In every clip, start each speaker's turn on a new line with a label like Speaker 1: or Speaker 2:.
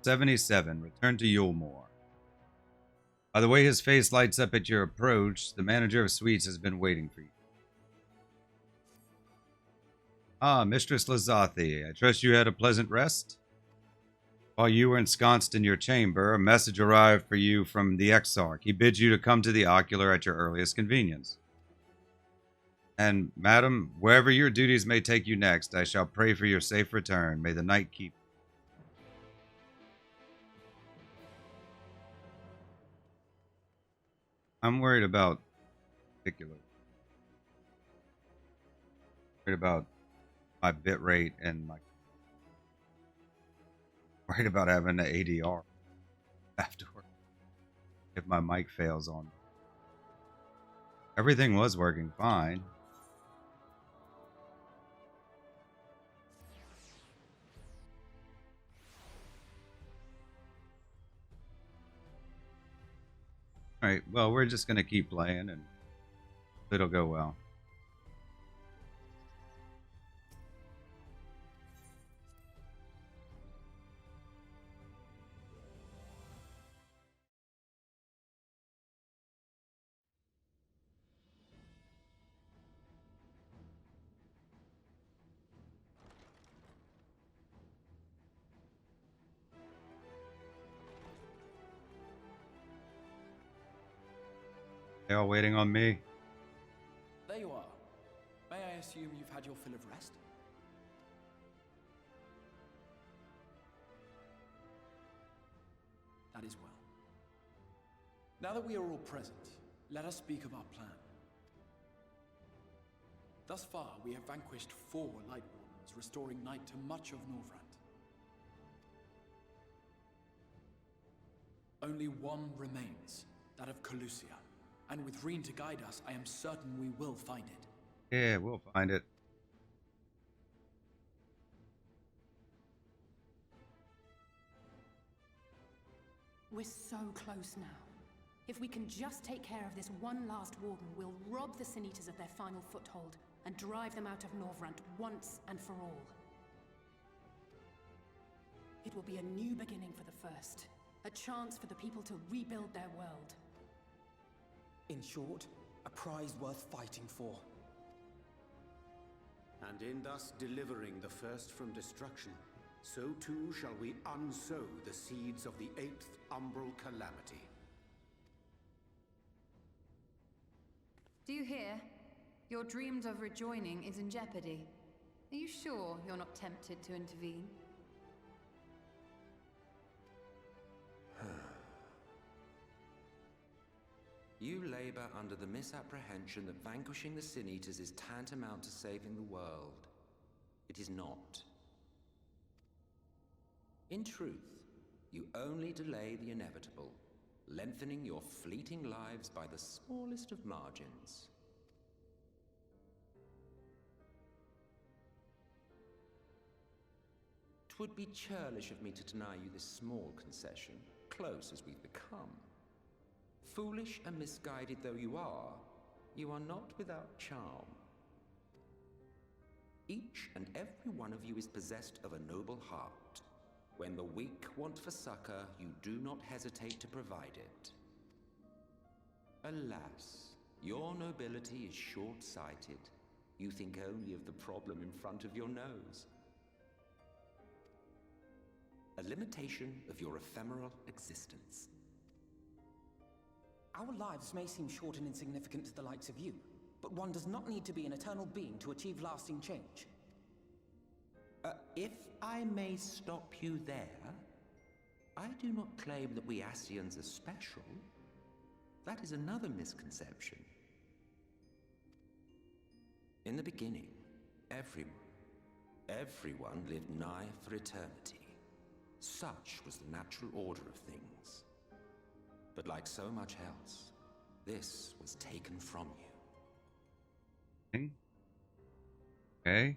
Speaker 1: FFXIV, return to Eulmore. By the way his face lights up at your approach, the manager of suites has been waiting for you. Ah, Mistress Lazathi, I trust you had a pleasant rest? While you were ensconced in your chamber, a message arrived for you from the Exarch. He bids you to come to the ocular at your earliest convenience. And, madam, wherever your duties may take you next, I shall pray for your safe return. May the night keep you. I'm worried about my bit rate and my worried about having an ADR afterward if my mic fails on. Everything was working fine. Alright, well, we're just going to keep playing and it'll go well. They all waiting on me?
Speaker 2: There you are. May I assume you've had your fill of rest? That is well. Now that we are all present, let us speak of our plan. Thus far, we have vanquished 4 Light Wardens, restoring night to much of Norvrant. Only one remains, that of Calusia. And with Reen to guide us, I am certain we will find it.
Speaker 1: Yeah, we'll find it.
Speaker 3: We're so close now. If we can just take care of this one last warden, we'll rob the Sin Eaters of their final foothold and drive them out of Norvrant once and for all. It will be a new beginning for the First. A chance for the people to rebuild their world.
Speaker 4: In short, a prize worth fighting for.
Speaker 5: And in thus delivering the First from destruction, so too shall we unsow the seeds of the 8th umbral calamity.
Speaker 6: Do you hear? Your dreams of rejoining is in jeopardy. Are you sure you're not tempted to intervene?
Speaker 7: You labor under the misapprehension that vanquishing the Sin Eaters is tantamount to saving the world. It is not. In truth, you only delay the inevitable, lengthening your fleeting lives by the smallest of margins. Twould be churlish of me to deny you this small concession, close as we've become. Foolish and misguided though you are not without charm. Each and every one of you is possessed of a noble heart. When the weak want for succor, you do not hesitate to provide it. Alas, your nobility is short-sighted. You think only of the problem in front of your nose. A limitation of your ephemeral existence.
Speaker 4: Our lives may seem short and insignificant to the likes of you, but one does not need to be an eternal being to achieve lasting change.
Speaker 7: If I may stop you there, I do not claim that we Ascians are special. That is another misconception. In the beginning, everyone lived nigh for eternity. Such was the natural order of things. But like so much else, this was taken from you.
Speaker 1: Okay.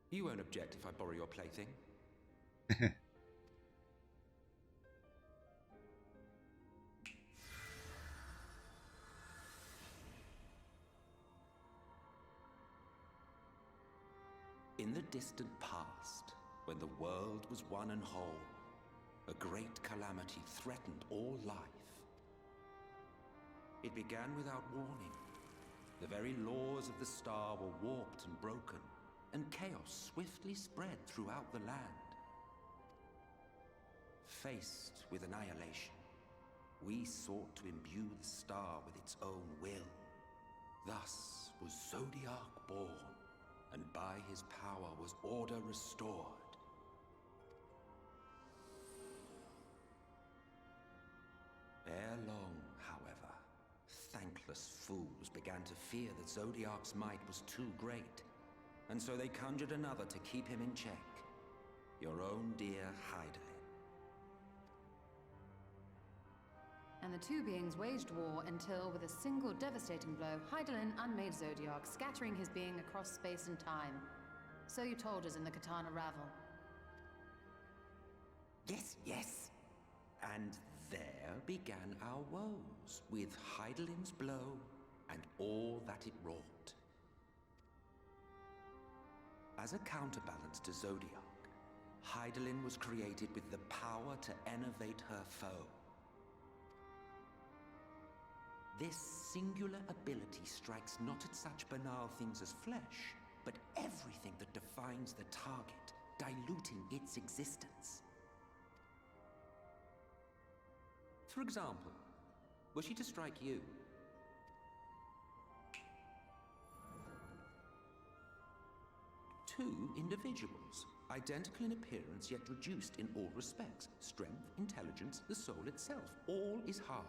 Speaker 7: You won't object if I borrow your plaything? In the distant past, when the world was one and whole, a great calamity threatened all life. It began without warning. The very laws of the star were warped and broken, and chaos swiftly spread throughout the land. Faced with annihilation, we sought to imbue the star with its own will. Thus was Zodiac born, and by his power was order restored. Ere long, however, thankless fools began to fear that Zodiac's might was too great, and so they conjured another to keep him in check. Your own dear Hydaelyn.
Speaker 6: And the two beings waged war until, with a single devastating blow, Hydaelyn unmade Zodiac, scattering his being across space and time. So you told us in the Katana Ravel.
Speaker 7: Yes, yes. And there began our woes, with Hydaelyn's blow and all that it wrought. As a counterbalance to Zodiac, Hydaelyn was created with the power to enervate her foe. This singular ability strikes not at such banal things as flesh, but everything that defines the target, diluting its existence. For example, were she to strike you? Two individuals, identical in appearance yet reduced in all respects. Strength, intelligence, the soul itself, all is halved.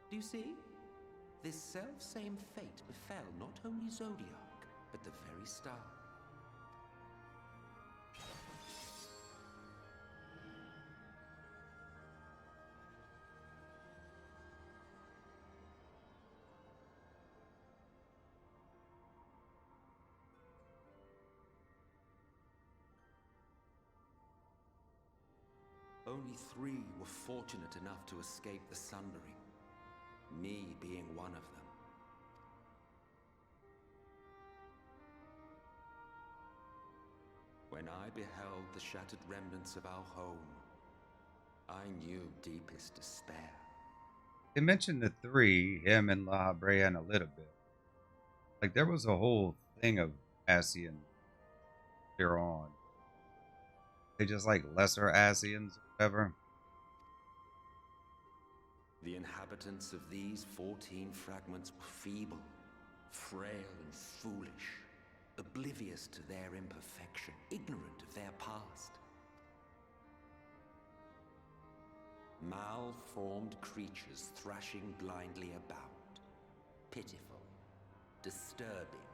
Speaker 7: Do you see? This self-same fate befell not only Zodiac, but the very star. Only 3 were fortunate enough to escape the sundering, me being one of them. When I beheld the shattered remnants of our home, I knew deepest despair.
Speaker 1: They mentioned the 3, him and La Habrea, a little bit. Like, there was a whole thing of Ascian here on. They just like lesser Ascians, whatever.
Speaker 7: The inhabitants of these 14 fragments were feeble, frail and foolish, oblivious to their imperfection, ignorant of their past. Malformed creatures thrashing blindly about. Pitiful, disturbing,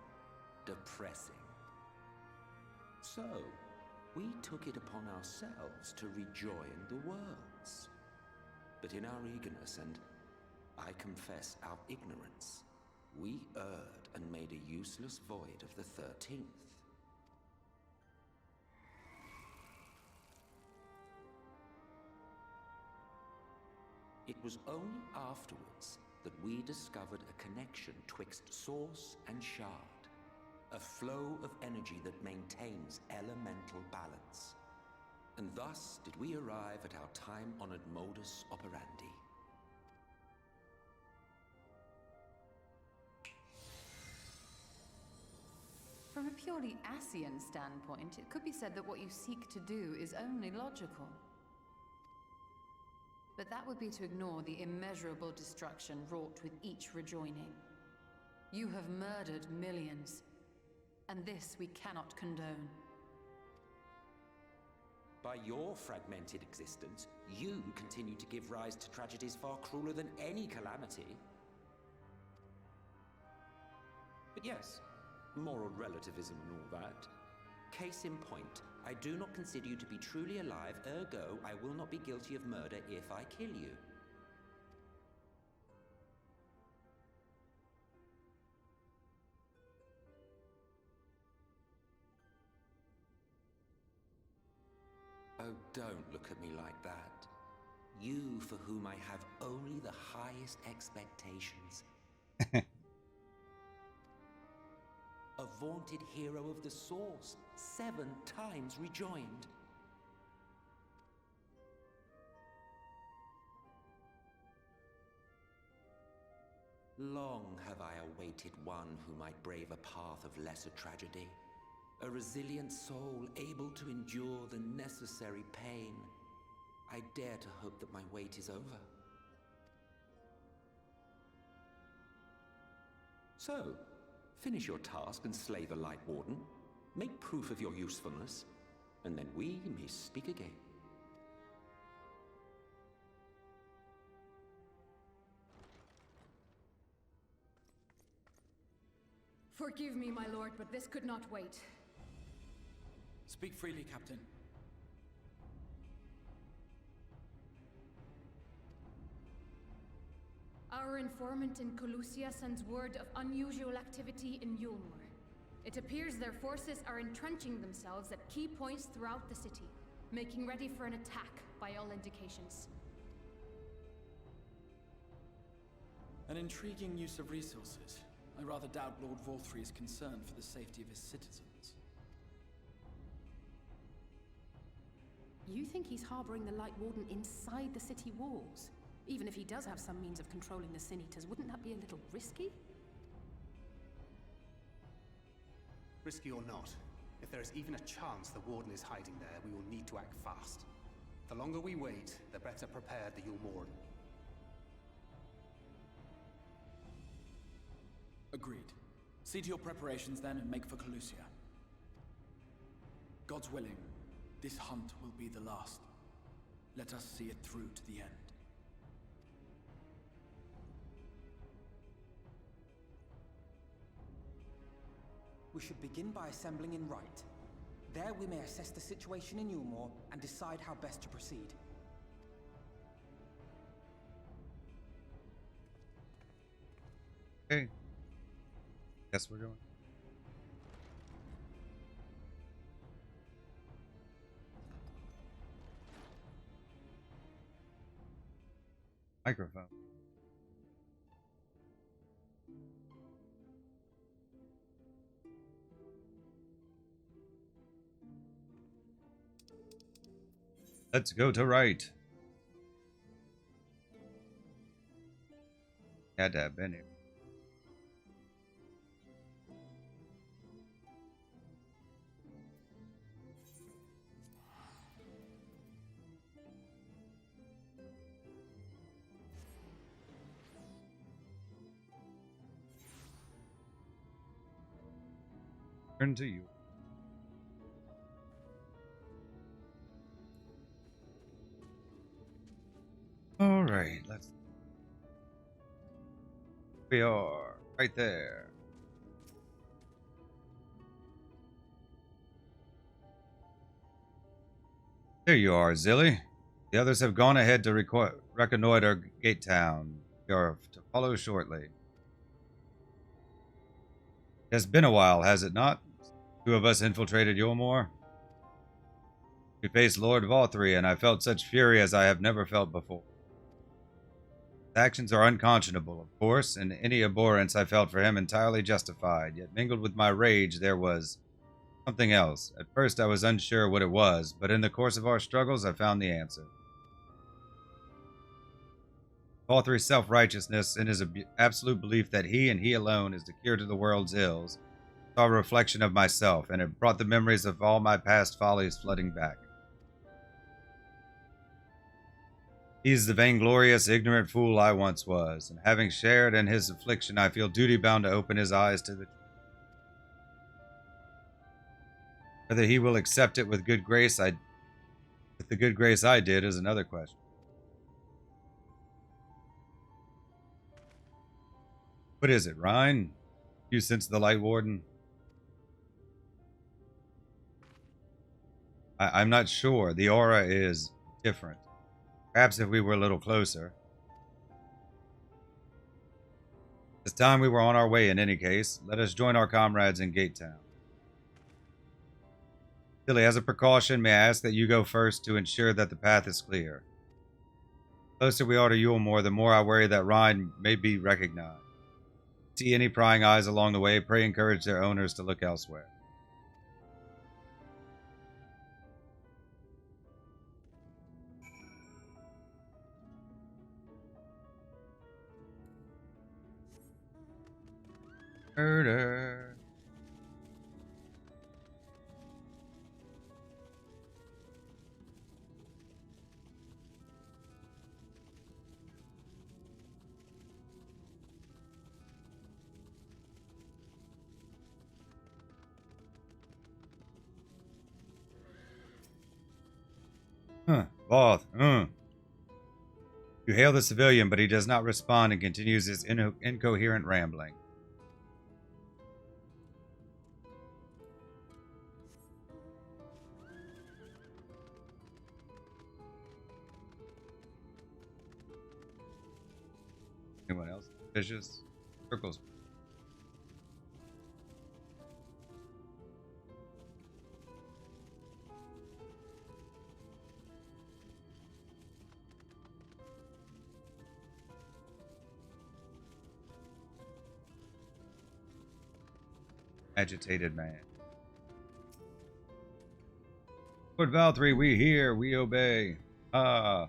Speaker 7: depressing. So, we took it upon ourselves to rejoin the worlds. But in our eagerness and, I confess, our ignorance, we erred and made a useless void of the 13th. It was only afterwards that we discovered a connection twixt source and shard, a flow of energy that maintains elemental balance. And thus did we arrive at our time-honored modus operandi.
Speaker 6: From a purely Ascian standpoint, it could be said that what you seek to do is only logical. But that would be to ignore the immeasurable destruction wrought with each rejoining. You have murdered millions, and this we cannot condone.
Speaker 7: By your fragmented existence, you continue to give rise to tragedies far crueler than any calamity. But yes, moral relativism and all that. Case in point, I do not consider you to be truly alive, ergo I will not be guilty of murder if I kill you. Oh, don't look at me like that. You for whom I have only the highest expectations. A vaunted hero of the Source, 7 times rejoined. Long have I awaited one who might brave a path of lesser tragedy. A resilient soul able to endure the necessary pain. I dare to hope that my wait is over. So, finish your task and slay the Light Warden. Make proof of your usefulness, and then we may speak again.
Speaker 3: Forgive me, my lord, but this could not wait.
Speaker 2: Speak freely, Captain.
Speaker 3: Our informant in Colusia sends word of unusual activity in Eulmore. It appears their forces are entrenching themselves at key points throughout the city, making ready for an attack by all indications.
Speaker 2: An intriguing use of resources. I rather doubt Lord Vorthry is concerned for the safety of his citizens.
Speaker 3: You think he's harboring the Light Warden inside the city walls? Even if he does have some means of controlling the Sin Eaters, wouldn't that be a little risky?
Speaker 8: Risky or not, if there is even a chance the Warden is hiding there, we will need to act fast. The longer we wait, the better prepared the Eulmore.
Speaker 2: Agreed. See to your preparations then and make for Colusia. God's willing, this hunt will be the last. Let us see it through to the end.
Speaker 4: We should begin by assembling in Right. There we may assess the situation in Eulmore and decide how best to proceed.
Speaker 1: Okay. Guess we're going. Microphone. Let's go to Right. Had to have been here. Turn to you. All right, let's. We are right there. There you are, Zilly. The others have gone ahead to reconnoiter Gate Town. You're to follow shortly. It has been a while, has it not? 2 of us infiltrated Eulmore. We faced Lord Vorthry, and I felt such fury as I have never felt before. His actions are unconscionable, of course, and any abhorrence I felt for him entirely justified, yet mingled with my rage there was something else. At first I was unsure what it was, but in the course of our struggles I found the answer. Vorthry's self-righteousness and his absolute belief that he and he alone is the cure to the world's ills saw a reflection of myself, and it brought the memories of all my past follies flooding back. He is the vainglorious, ignorant fool I once was, and having shared in his affliction, I feel duty-bound to open his eyes to the truth. Whether he will accept it with good grace, with the good grace I did, is another question. What is it, Rhine? You sense the Light Warden? I'm not sure. The aura is different. Perhaps if we were a little closer. It's time we were on our way in any case. Let us join our comrades in Gate Town. Silly, as a precaution, may I ask that you go first to ensure that the path is clear? The closer we are to Eulmore, the more I worry that Rhine may be recognized. See any prying eyes along the way, pray encourage their owners to look elsewhere. Murder. Voth. You hail the civilian, but he does not respond and continues his incoherent rambling. Anyone else suspicious? Circles. Agitated man. Lord Valtteri, we hear, we obey. Ah.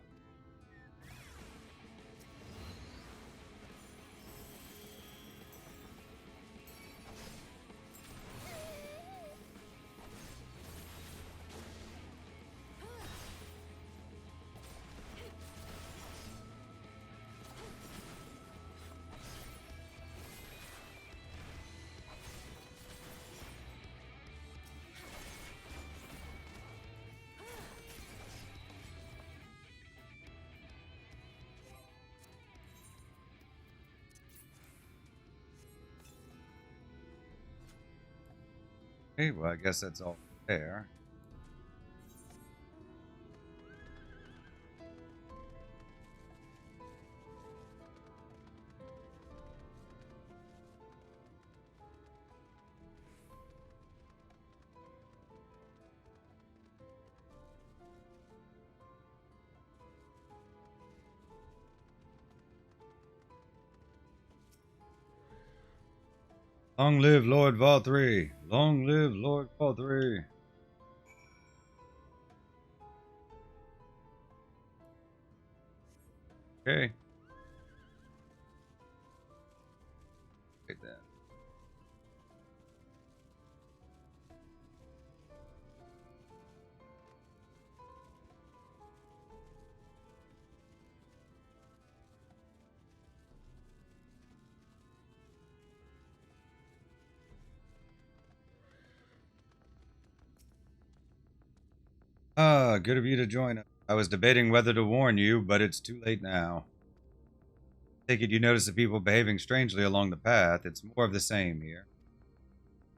Speaker 1: Okay, well, I guess that's all there. Long live Lord Valtteri! Long live Lord Valtteri! Okay. Take that. Ah, good of you to join us. I was debating whether to warn you, but it's too late now. Take it you notice the people behaving strangely along the path. It's more of the same here.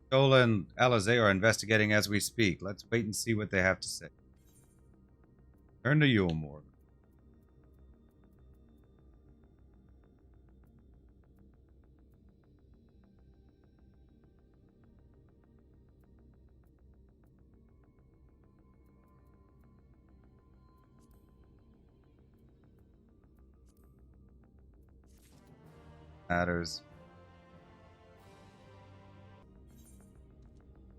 Speaker 1: Stola and Alizé are investigating as we speak. Let's wait and see what they have to say. Turn to Eulmore. Matters.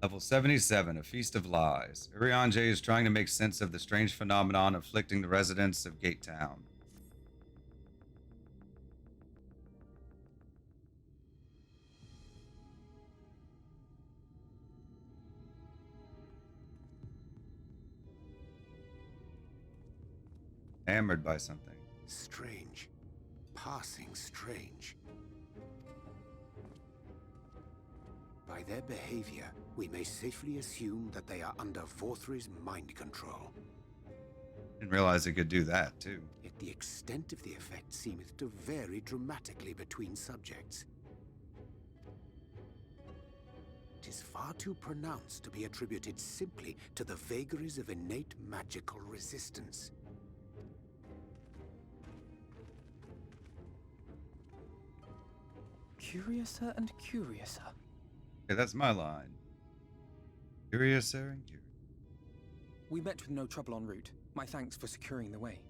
Speaker 1: Level 77, A Feast of Lies. Urianger is trying to make sense of the strange phenomenon afflicting the residents of Gate Town. Hammered by something.
Speaker 5: Strange. Passing strange. By their behavior, we may safely assume that they are under Valtteri's mind control.
Speaker 1: Didn't realize it could do that, too.
Speaker 5: Yet the extent of the effect seemeth to vary dramatically between subjects. It is far too pronounced to be attributed simply to the vagaries of innate magical resistance.
Speaker 4: Curiouser and curiouser.
Speaker 1: Okay, that's my line. Curiouser and curious.
Speaker 4: We met with no trouble en route. My thanks for securing the way.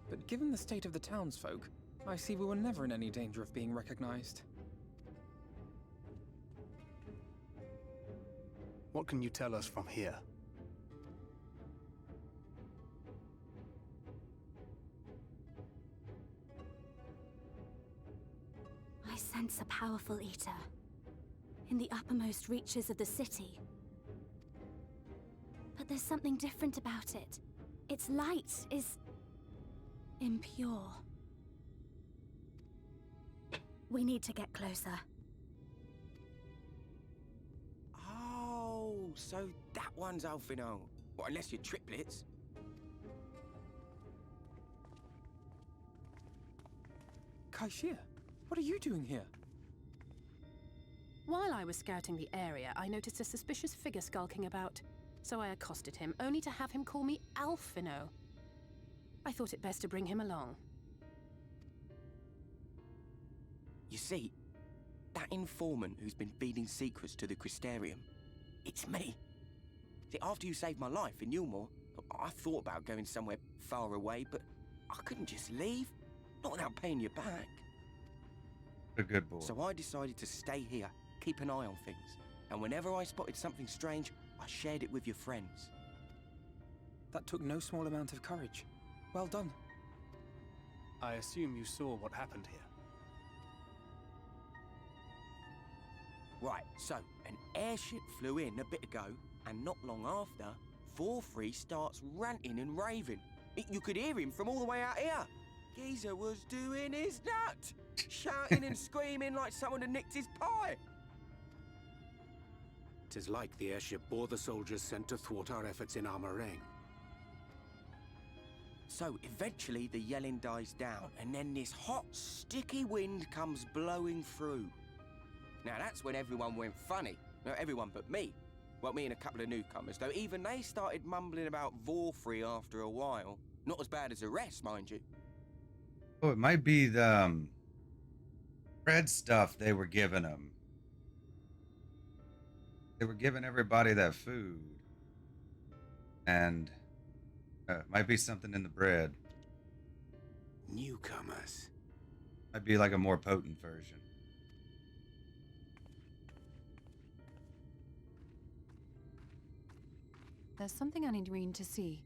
Speaker 4: but given the state of the townsfolk, I see we were never in any danger of being recognized.
Speaker 8: What can you tell us from here?
Speaker 9: I sense a powerful eater in the uppermost reaches of the city. But there's something different about it. Its light is impure. We need to get closer.
Speaker 10: Oh, so that one's Alphino. Well, unless you're triplets.
Speaker 4: Kaishir, what are you doing here?
Speaker 11: While I was scouting the area, I noticed a suspicious figure skulking about. So I accosted him, only to have him call me Alphino. I thought it best to bring him along.
Speaker 10: You see, that informant who's been feeding secrets to the Crystarium, it's me. See, after you saved my life in Eulmore, I thought about going somewhere far away, but I couldn't just leave. Not without paying you back.
Speaker 1: A good boy.
Speaker 10: So I decided to stay here, keep an eye on things. And whenever I spotted something strange, I shared it with your friends.
Speaker 4: That took no small amount of courage. Well done.
Speaker 8: I assume you saw what happened here.
Speaker 10: Right, so an airship flew in a bit ago, and not long after, VictorIsPerfect starts ranting and raving. You could hear him from all the way out here. Geezer was doing his nut, shouting and screaming like someone had nicked his pie.
Speaker 5: 'Tis like the airship bore the soldiers sent to thwart our efforts in Armorang.
Speaker 10: So eventually the yelling dies down, and then this hot, sticky wind comes blowing through. Now that's when everyone went funny. No, everyone but me. Well, me and a couple of newcomers, though even they started mumbling about VictorIsPerfect after a while. Not as bad as the rest, mind you.
Speaker 1: Oh, it might be the bread stuff they were giving them. They were giving everybody that food. And might be something in the bread.
Speaker 5: Newcomers.
Speaker 1: Might be like a more potent version.
Speaker 6: There's something I need Reen to see.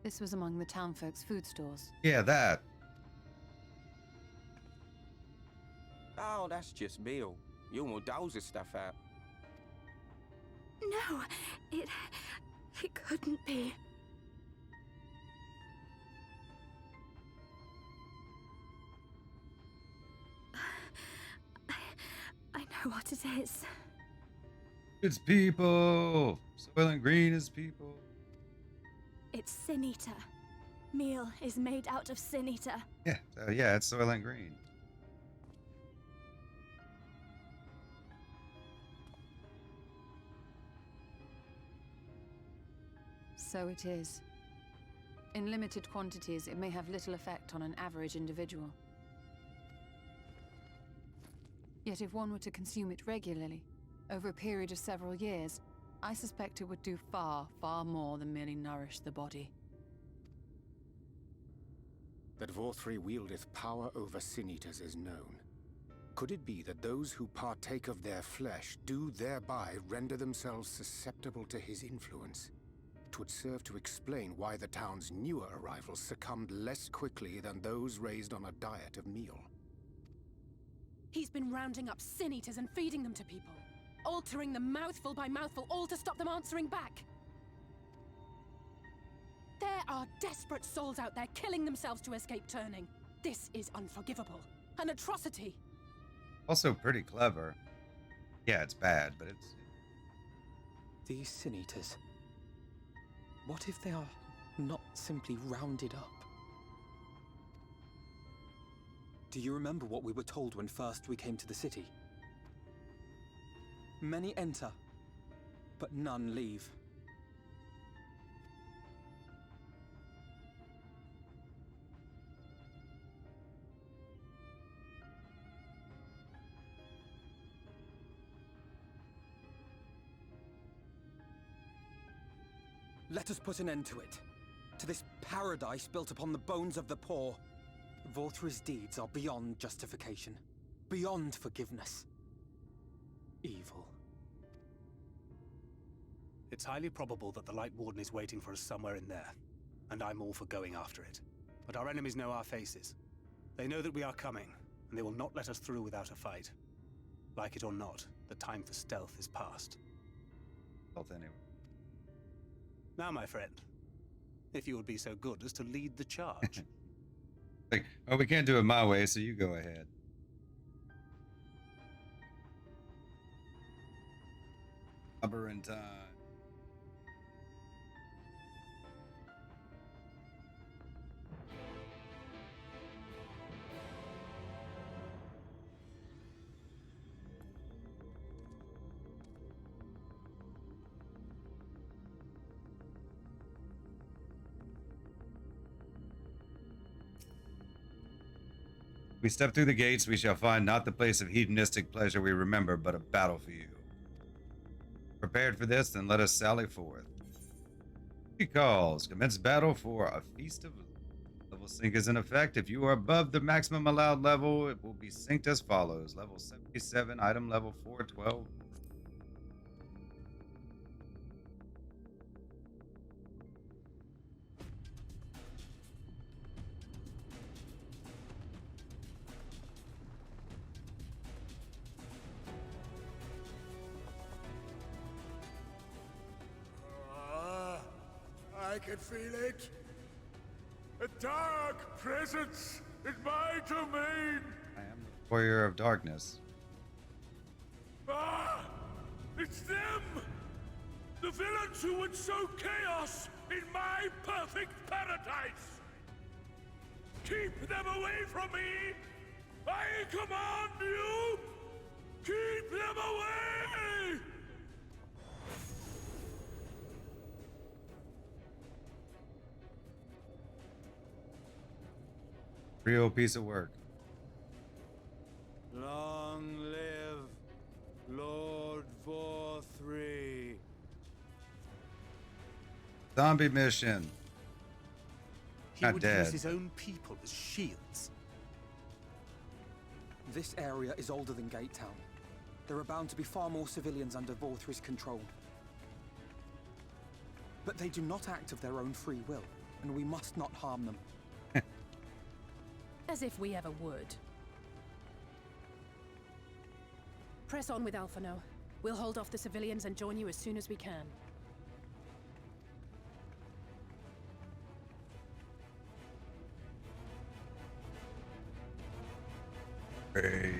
Speaker 6: This was among the townfolk's food stores.
Speaker 1: Yeah, that.
Speaker 10: Oh, that's just meal. Eulmore doles this stuff out.
Speaker 9: No, it couldn't be. I know what it is.
Speaker 1: It's people. Soylent Green is people.
Speaker 9: It's Sin Eater. Meal is made out of Sin Eater.
Speaker 1: Yeah, yeah, it's Soylent Green.
Speaker 6: So it is. In limited quantities, it may have little effect on an average individual. Yet if one were to consume it regularly, over a period of several years, I suspect it would do far, far more than merely nourish the body.
Speaker 5: That VictorIsPerfect wieldeth power over sin-eaters is known. Could it be that those who partake of their flesh do thereby render themselves susceptible to his influence? 'Twould serve to explain why the town's newer arrivals succumbed less quickly than those raised on a diet of meal.
Speaker 11: He's been rounding up sin eaters and feeding them to people, altering them mouthful by mouthful, all to stop them answering back. There are desperate souls out there killing themselves to escape turning. This is unforgivable. An atrocity.
Speaker 1: Also pretty clever. Yeah, it's bad, but it's...
Speaker 4: These Sin Eaters. What if they are not simply rounded up? Do you remember what we were told when first we came to the city? Many enter, but none leave. Let us put an end to it. To this paradise built upon the bones of the poor. Vorthri's deeds are beyond justification. Beyond forgiveness. Evil.
Speaker 8: It's highly probable that the Light Warden is waiting for us somewhere in there, and I'm all for going after it. But our enemies know our faces. They know that we are coming, and they will not let us through without a fight. Like it or not, the time for stealth is past.
Speaker 1: Stealth anyway.
Speaker 8: Now, my friend, if you would be so good as to lead the charge.
Speaker 1: Like, oh, we can't do it my way, so you go ahead. Labyrinth time. We step through the gates, we shall find not the place of hedonistic pleasure we remember, but a battlefield. Prepared for this, then let us sally forth. He calls. Commence battle for a feast of level sync is in effect. If you are above the maximum allowed level, it will be synced as follows. Level 77, item level 412.
Speaker 12: I can feel it. A dark presence in my domain.
Speaker 1: I am the warrior of darkness.
Speaker 12: Ah! It's them! The villains who would sow chaos in my perfect paradise! Keep them away from me! I command you! Keep them away!
Speaker 1: Real piece of work.
Speaker 12: Long live Lord Vorthri.
Speaker 1: Zombie mission.
Speaker 8: He
Speaker 1: Not
Speaker 8: would
Speaker 1: dead.
Speaker 8: use his own people as shields.
Speaker 4: This area is older than Gate Town. There are bound to be far more civilians under Vorthri's control. But they do not act of their own free will, and we must not harm them.
Speaker 11: As if we ever would. Press on with Alphino. We'll hold off the civilians and join you as soon as we can.
Speaker 1: Hey.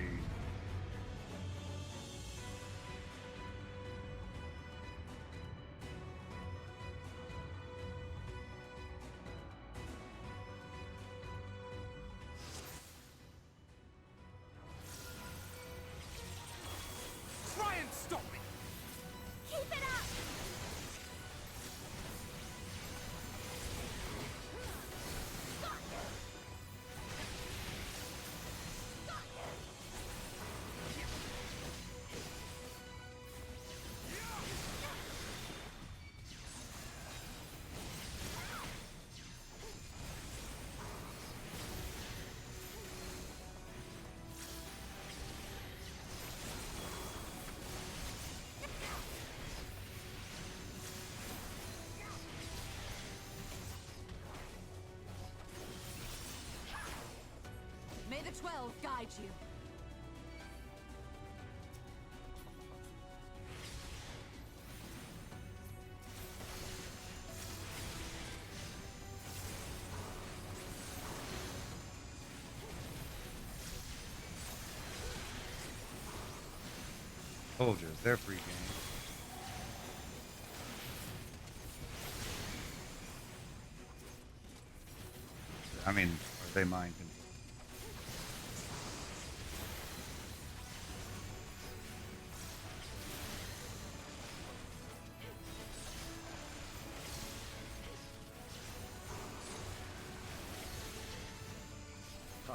Speaker 10: Try and stop me!
Speaker 9: Keep it up!
Speaker 6: May the 12 guide you.
Speaker 1: Soldiers, they're free game. I mean, are they mind control?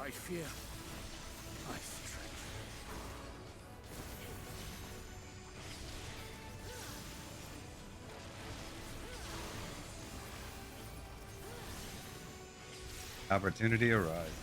Speaker 12: I fear my strength.
Speaker 1: Opportunity arises.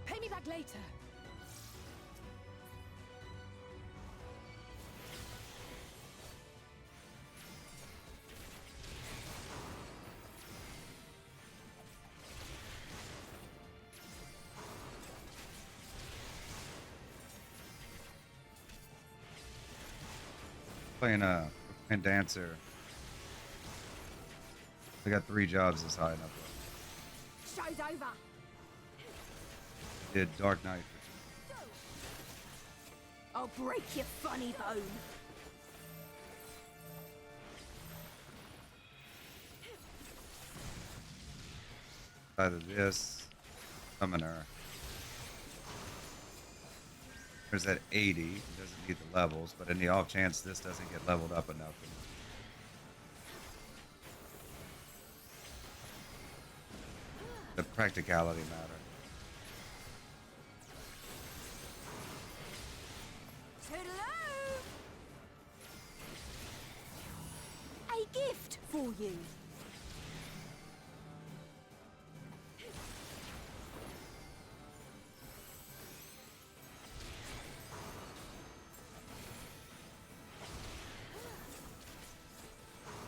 Speaker 11: Pay me back later.
Speaker 1: Playing a dancer. I got 3 jobs this high enough.
Speaker 9: Show's over.
Speaker 1: Did Dark Knight.
Speaker 9: I'll break your funny bone.
Speaker 1: Either this, Summoner. There's at 80. It doesn't need the levels, but in the off chance this doesn't get leveled up enough. The practicality matter.
Speaker 9: A gift for you.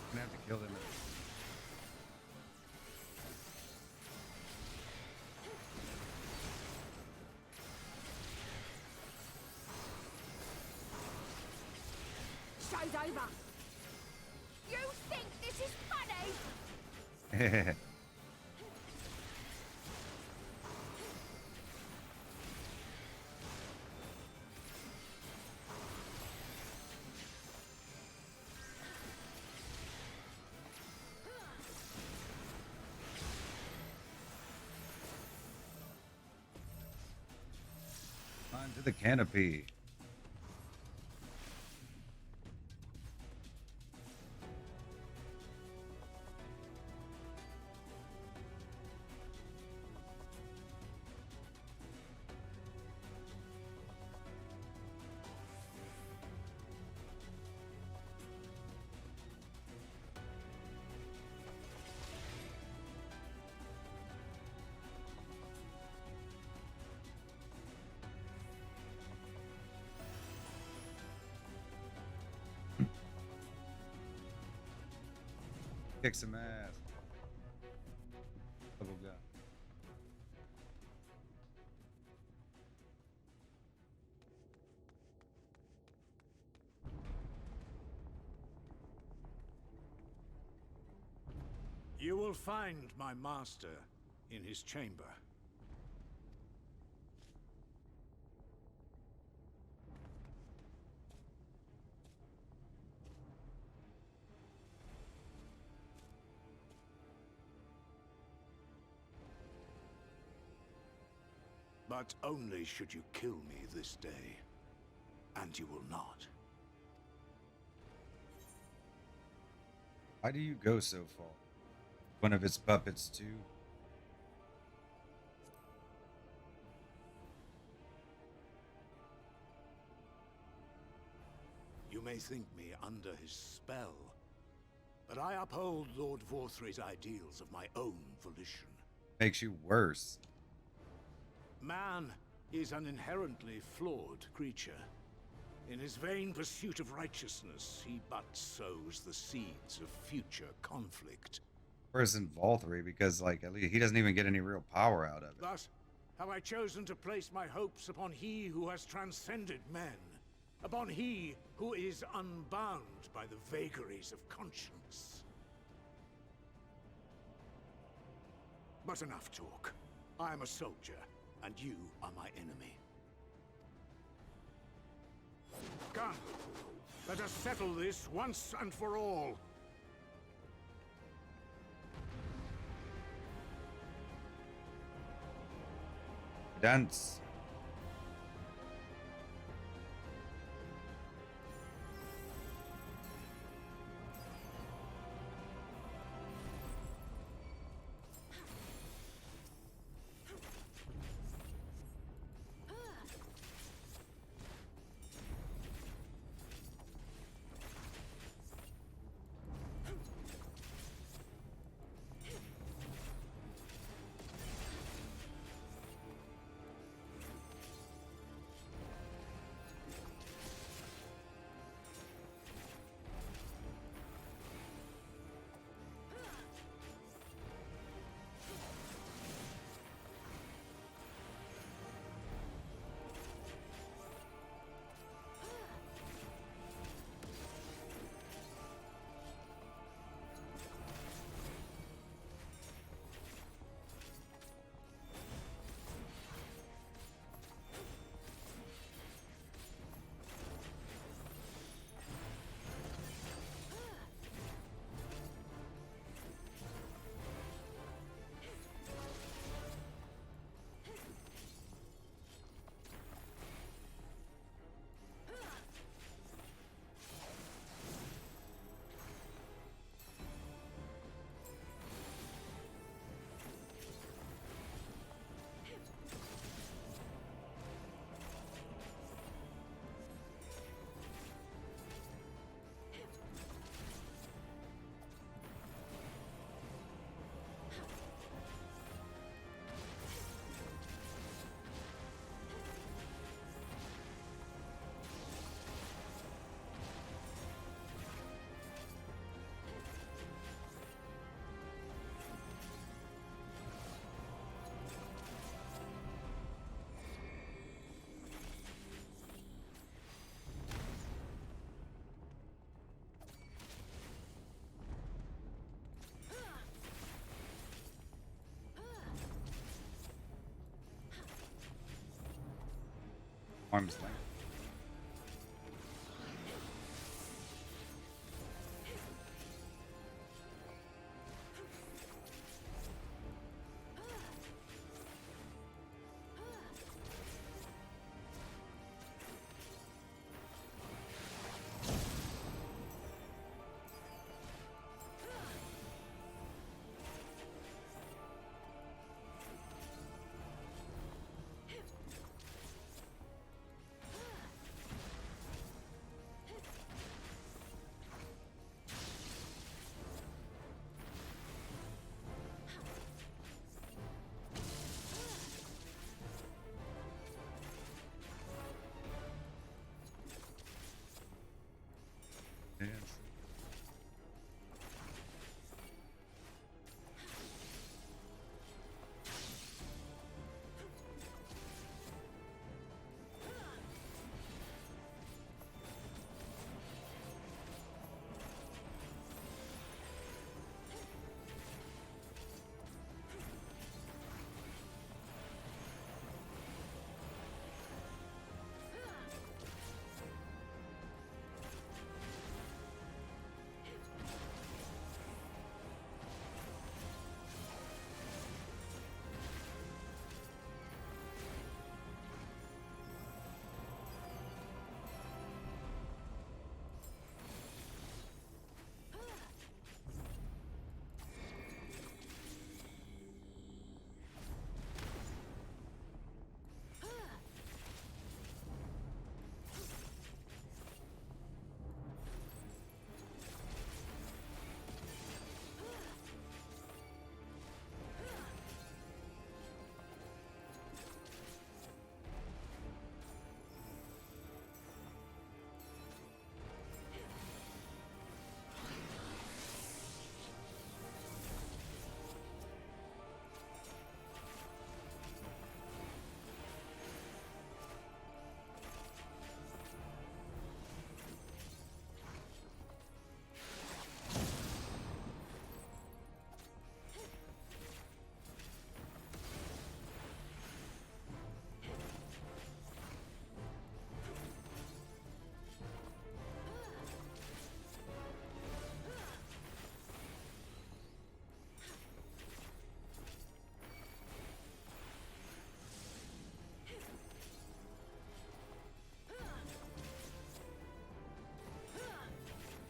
Speaker 1: I'm gonna have to kill them.
Speaker 9: Show's over. You think this is funny?
Speaker 1: Onto the canopy. Kick some ass. Double gun.
Speaker 12: You will find my master in his chamber. But only should you kill me this day. And you will not.
Speaker 1: Why do you go so far? One of its puppets too.
Speaker 12: You may think me under his spell, but I uphold Lord Vorthry's ideals of my own volition.
Speaker 1: Makes you worse.
Speaker 12: Man is an inherently flawed creature. In his vain pursuit of righteousness, he but sows the seeds of future conflict.
Speaker 1: Person Volthree, because like at least he doesn't even get any real power out of it.
Speaker 12: Thus, have I chosen to place my hopes upon he who has transcended men, upon he who is unbound by the vagaries of conscience. But enough talk. I am a soldier, and you are my enemy. Come, Let us settle this once and for all.
Speaker 1: Dance. Arm's length.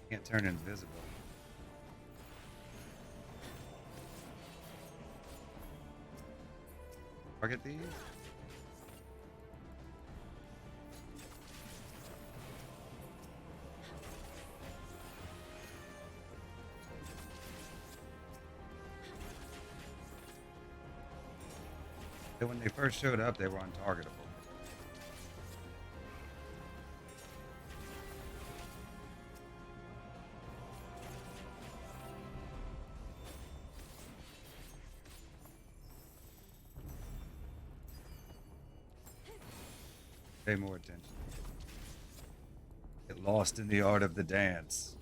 Speaker 1: Can't turn invisible. Target these? So when they first showed up, they were untargetable. Pay more attention. Get lost in the art of the dance.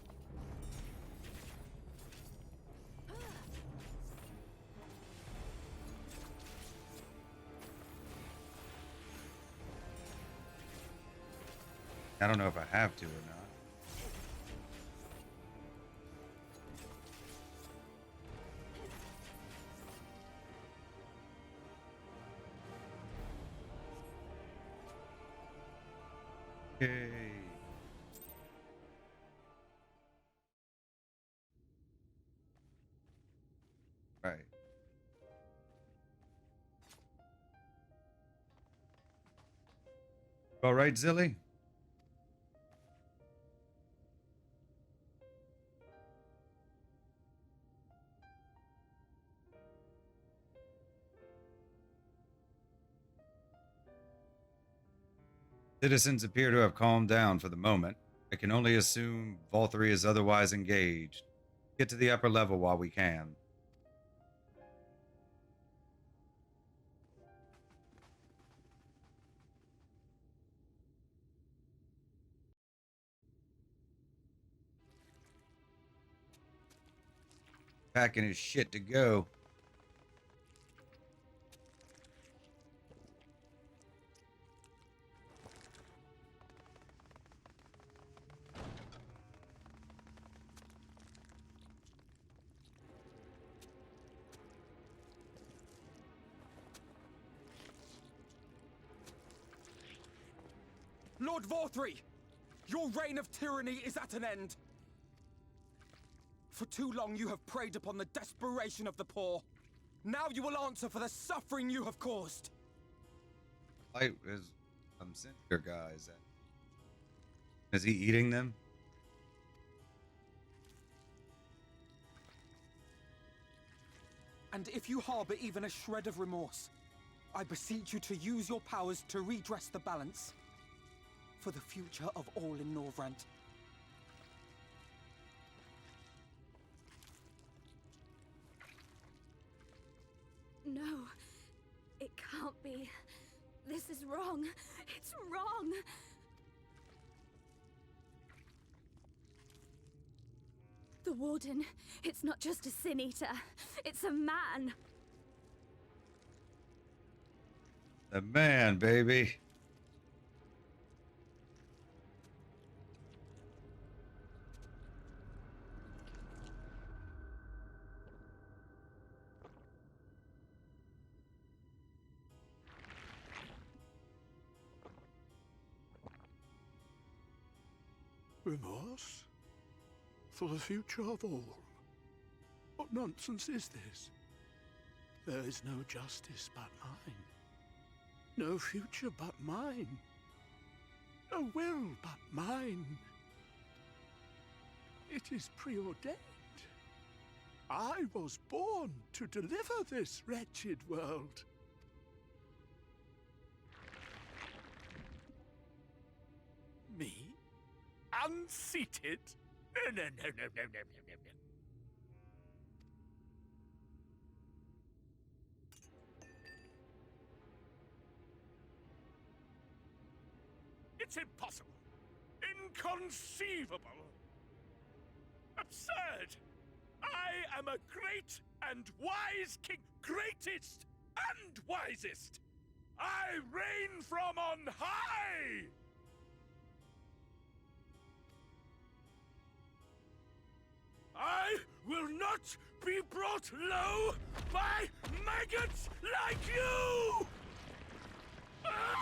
Speaker 1: I don't know if I have to or not. Okay. Right. All right, Zilly? Citizens appear to have calmed down for the moment. I can only assume Vol3 is otherwise engaged. Get to the upper level while we can. Packing his shit to go.
Speaker 4: Lord Vor3, your reign of tyranny is at an end. For too long you have preyed upon the desperation of the poor. Now you will answer for the suffering you have caused.
Speaker 1: Light is some sinister guys. Is he eating them?
Speaker 4: And if you harbor even a shred of remorse, I beseech you to use your powers to redress the balance. For the future of all in Norvrant.
Speaker 9: No, it can't be. This is wrong. It's wrong. The Warden, it's not just a Sin Eater. It's a man.
Speaker 1: The man, baby.
Speaker 12: Remorse? For the future of all? What nonsense is this? There is no justice but mine. No future but mine. No will but mine. It is preordained. I was born to deliver this wretched world. Me? Unseated? No. It's impossible. Inconceivable. Absurd. I am a great and wise king. Greatest and wisest. I reign from on high. I will not be brought low by maggots like you! Ah!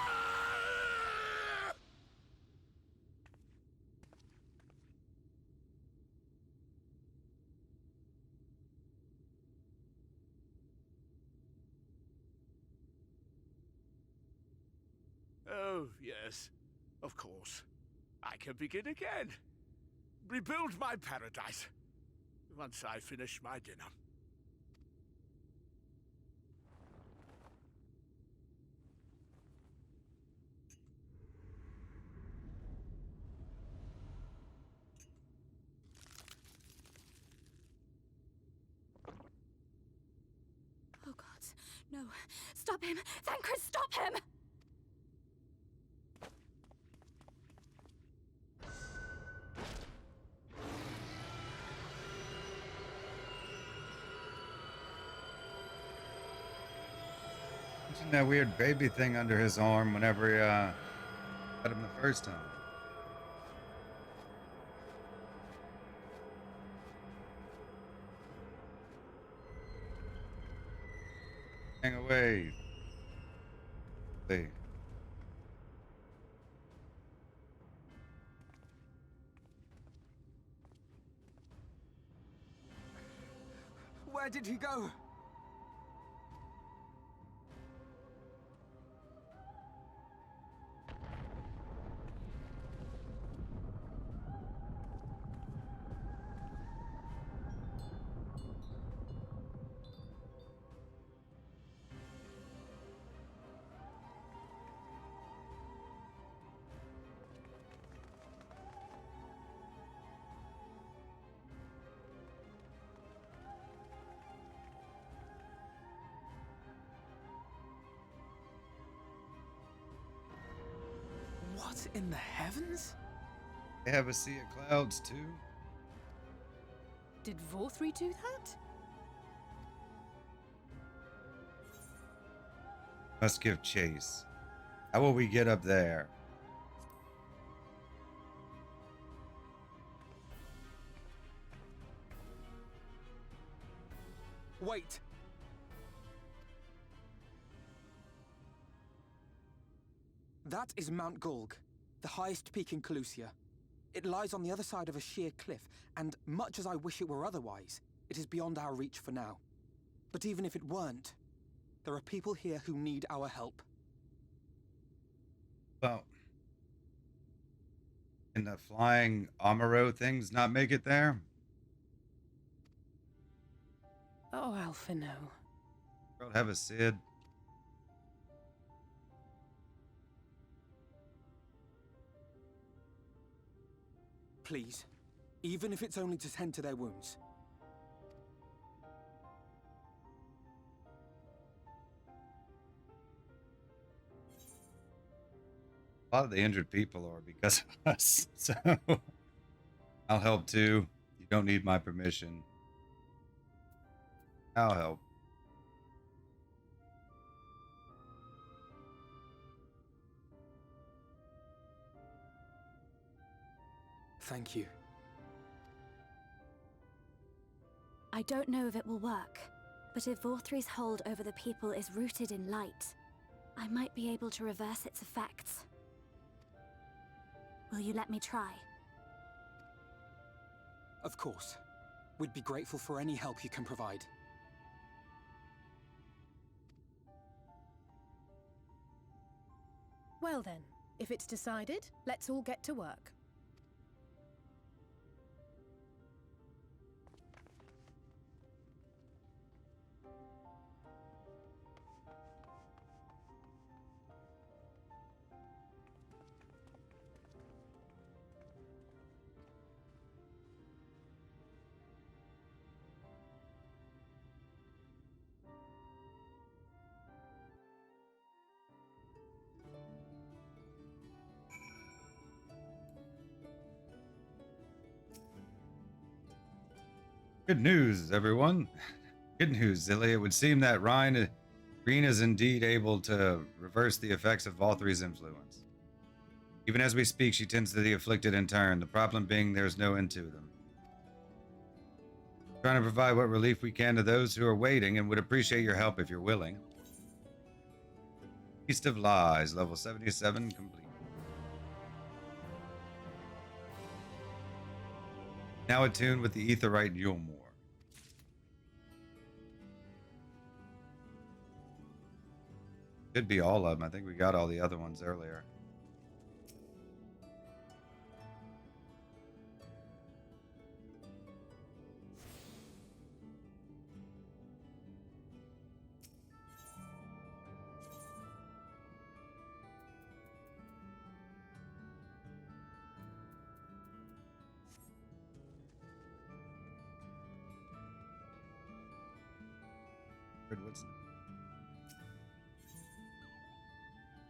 Speaker 12: Oh, yes. Of course. I can begin again. Rebuild my paradise. Once I finish my dinner.
Speaker 9: Oh god, no. Stop him! Thancred, stop him!
Speaker 1: Mentioned that weird baby thing under his arm whenever he had him the first time. Hang away. Hey.
Speaker 4: Where did he go?
Speaker 2: What in the heavens?
Speaker 1: They have a sea of clouds too.
Speaker 11: Did Vorthri do that?
Speaker 1: Must give chase. How will we get up there?
Speaker 4: Wait! That is Mount Gulg, the highest peak in Calusia. It lies on the other side of a sheer cliff, and much as I wish it were otherwise, it is beyond our reach for now. But even if it weren't, there are people here who need our help.
Speaker 1: Well, can the flying Amaro things not make it there?
Speaker 11: Oh, Alphino.
Speaker 1: World have a Sid.
Speaker 4: Please, even if it's only to tend to their wounds.
Speaker 1: A lot of the injured people are because of us, so I'll help too. You don't need my permission. I'll help.
Speaker 4: Thank you.
Speaker 9: I don't know if it will work, but if Vorthri's hold over the people is rooted in light, I might be able to reverse its effects. Will you let me try?
Speaker 4: Of course. We'd be grateful for any help you can provide.
Speaker 11: Well then, if it's decided, let's all get to work.
Speaker 1: Good news, everyone. Good news, Zilly. It would seem that Green is indeed able to reverse the effects of Valtry's influence. Even as we speak, she tends to the afflicted in turn, the problem being there's no end to them. Trying to provide what relief we can to those who are waiting and would appreciate your help if you're willing. Feast of Lies, level 77 complete. Now attuned with the Aetheryte Eulmore. Could be all of them. I think we got all the other ones earlier.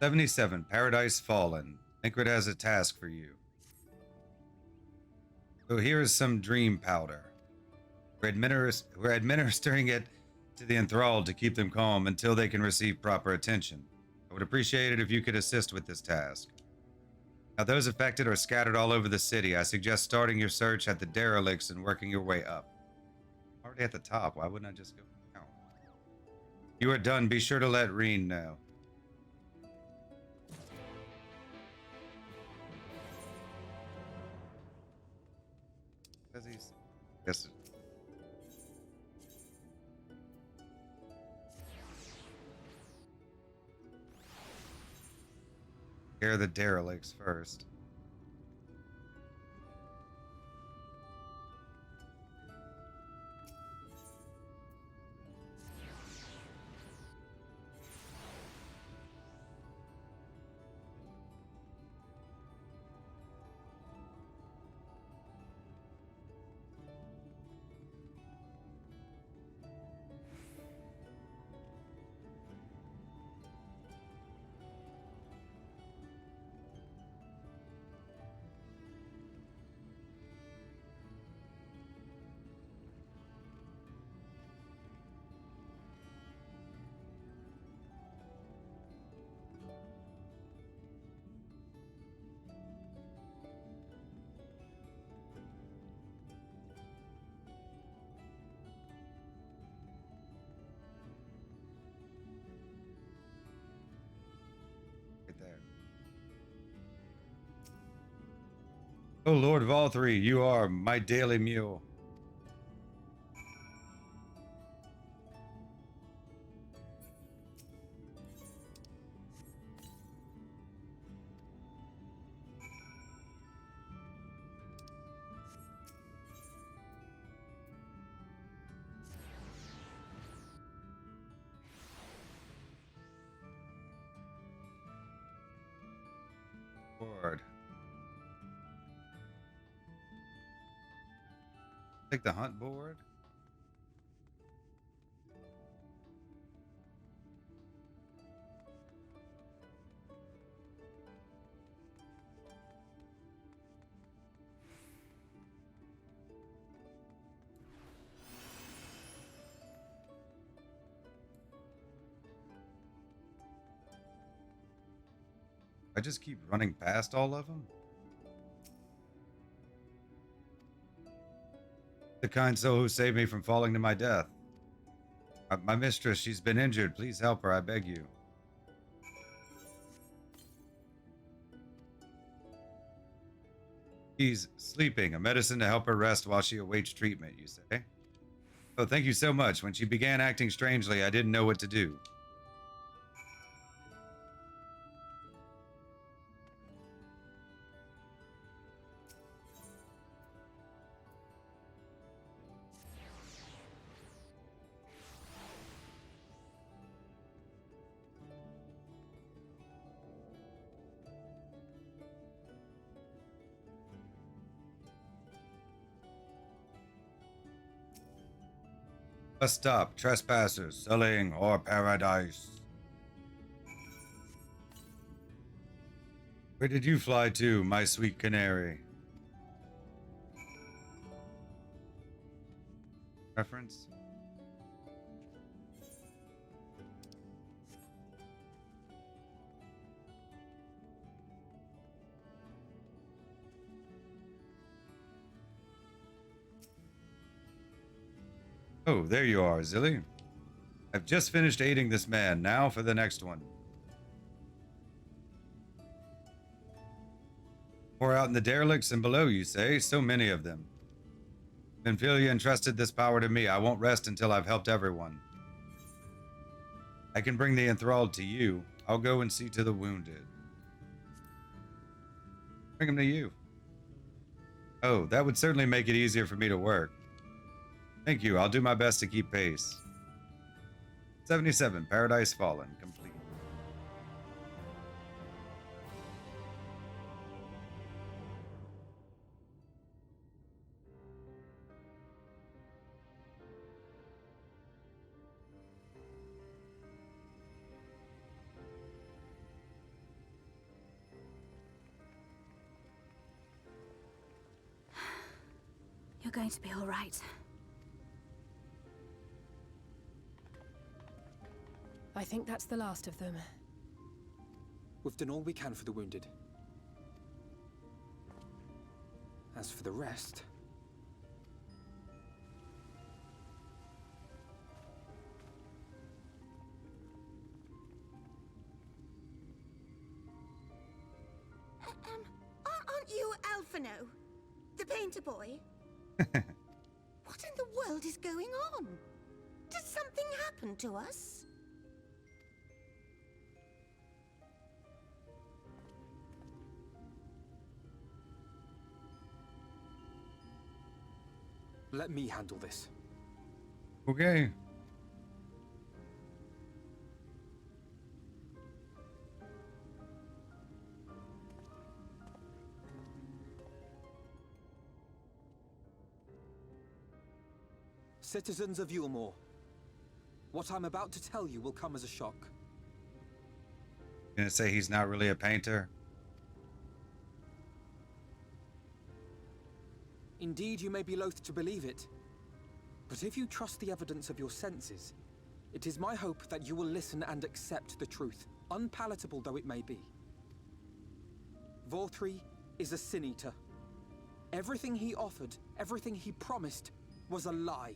Speaker 1: 77, Paradise Fallen. Liquid has a task for you. So here is some dream powder. We're administering it to the enthralled to keep them calm until they can receive proper attention. I would appreciate it if you could assist with this task. Now, those affected are scattered all over the city. I suggest starting your search at the derelicts and working your way up. Already at the top. Why wouldn't I just go down? You are done. Be sure to let Reen know. Because he's... Yes. Scare the derelicts first. There. Oh, Lord of all three, you are my daily mule. Board. Take the hunt board. I just keep running past all of them. The kind soul who saved me from falling to my death. My mistress, she's been injured. Please help her, I beg you. She's sleeping. A medicine to help her rest while she awaits treatment, you say? Oh, thank you so much. When she began acting strangely, I didn't know what to do. Stop, trespassers, selling or paradise. Where did you fly to, my sweet canary? Reference? Oh, there you are, Zilly. I've just finished aiding this man. Now for the next one. More out in the derelicts and below, you say? So many of them. Benfilia entrusted this power to me. I won't rest until I've helped everyone. I can bring the enthralled to you. I'll go and see to the wounded. Bring him to you. Oh, that would certainly make it easier for me to work. Thank you. I'll do my best to keep pace. 77, Paradise Fallen, complete.
Speaker 9: going to be all right.
Speaker 11: I think that's the last of them.
Speaker 4: We've done all we can for the wounded. As for the rest...
Speaker 13: Aren't you Alphino? The painter boy? What in the world is going on? Did something happen to us?
Speaker 4: Let me handle this.
Speaker 1: Okay.
Speaker 4: Citizens of Eulmore, what I'm about to tell you will come as a shock.
Speaker 1: Gonna say he's not really a painter?
Speaker 4: Indeed, you may be loath to believe it, but if you trust the evidence of your senses, it is my hope that you will listen and accept the truth, unpalatable though it may be. VOR3 is a sin eater. Everything he offered, everything he promised, was a lie.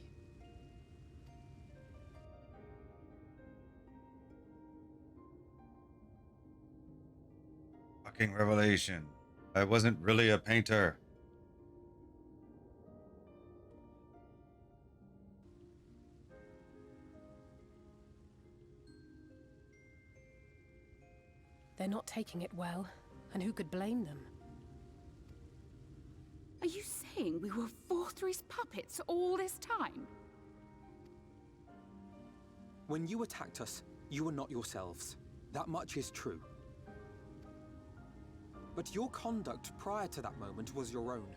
Speaker 1: Fucking revelation. I wasn't really a painter.
Speaker 11: They're not taking it well, and who could blame them?
Speaker 14: Are you saying we were VOR3's puppets all this time?
Speaker 4: When you attacked us, you were not yourselves. That much is true. But your conduct prior to that moment was your own.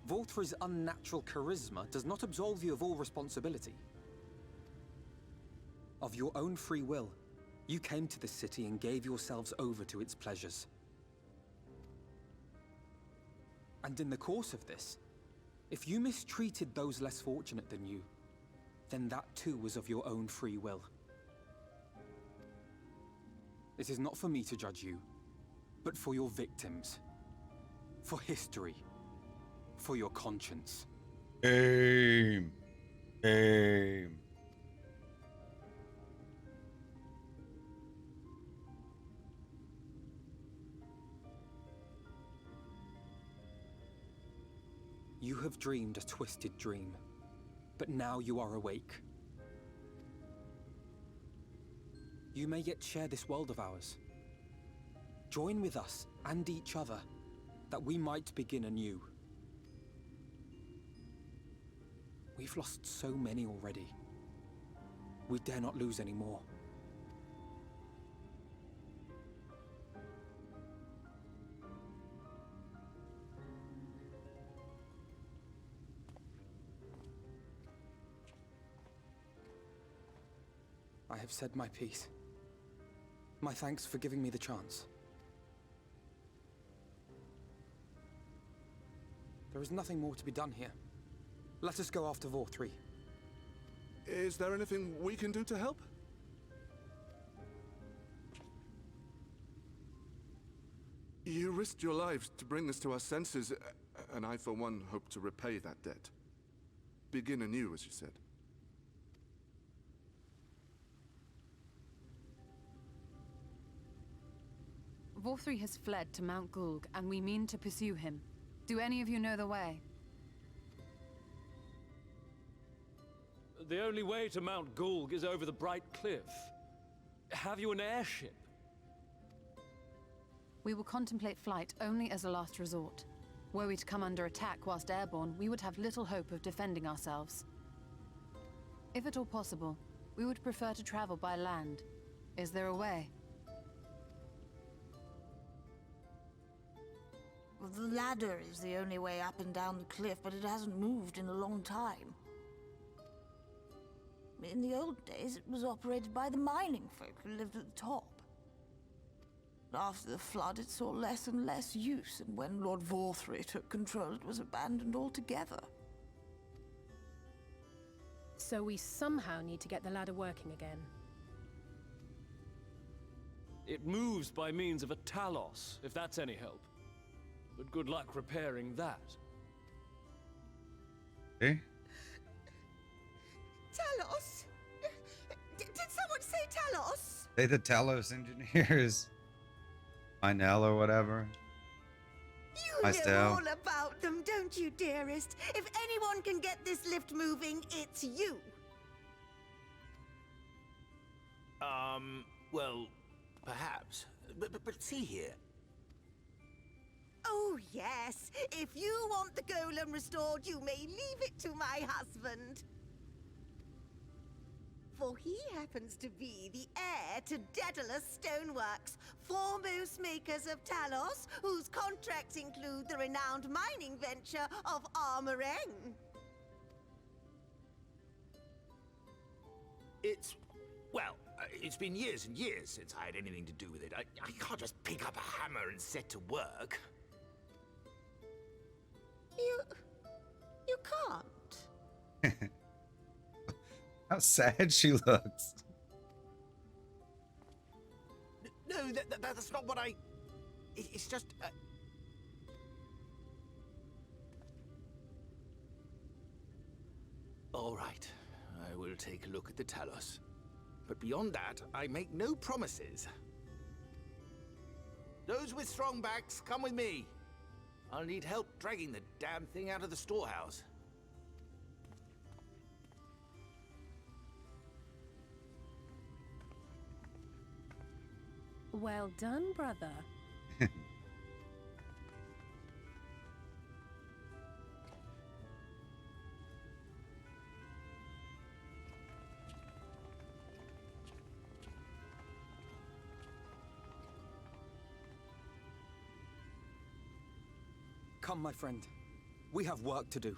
Speaker 4: VOR3's unnatural charisma does not absolve you of all responsibility. Of your own free will, you came to this city and gave yourselves over to its pleasures. And in the course of this, if you mistreated those less fortunate than you, then that too was of your own free will. It is not for me to judge you, but for your victims, for history, for your conscience.
Speaker 1: Aim. Aim.
Speaker 4: You have dreamed a twisted dream, but now you are awake. You may yet share this world of ours. Join with us and each other, that we might begin anew. We've lost so many already. We dare not lose any more. I have said my piece. My thanks for giving me the chance. There is nothing more to be done here. Let us go after VOR3.
Speaker 12: Is there anything we can do to help? You risked your lives to bring us to our senses, and I, for one, hope to repay that debt. Begin anew, as you said.
Speaker 6: VOR3 has fled to Mount Gulg, and we mean to pursue him. Do any of you know the way?
Speaker 15: The only way to Mount Gulg is over the Bright Cliff. Have you an airship?
Speaker 6: We will contemplate flight only as a last resort. Were we to come under attack whilst airborne, we would have little hope of defending ourselves. If at all possible, we would prefer to travel by land. Is there a way?
Speaker 13: Well, the ladder is the only way up and down the cliff, but it hasn't moved in a long time. In the old days, it was operated by the mining folk who lived at the top. But after the flood, it saw less and less use, and when Lord VOR3 took control, it was abandoned altogether.
Speaker 11: So we somehow need to get the ladder working again.
Speaker 15: It moves by means of a Talos, if that's any help. But good luck repairing that.
Speaker 1: Okay.
Speaker 13: Talos? Did someone say Talos?
Speaker 1: They the Talos engineers. Minel or whatever.
Speaker 13: You know all about them, don't you, dearest? If anyone can get this lift moving, it's you.
Speaker 16: Well, perhaps. But see here.
Speaker 13: Oh, yes. If you want the golem restored, you may leave it to my husband. For he happens to be the heir to Daedalus Stoneworks, foremost makers of Talos, whose contracts include the renowned mining venture of Armoreng.
Speaker 16: Well, it's been years and years since I had anything to do with it. I can't just pick up a hammer and set to work.
Speaker 13: You can't.
Speaker 1: How sad she looks.
Speaker 16: No, that's not what I... It's just... All right, I will take a look at the Talos. But beyond that, I make no promises. Those with strong backs, come with me. I'll need help dragging the damn thing out of the storehouse.
Speaker 11: Well done, brother.
Speaker 4: Come, my friend. We have work to do.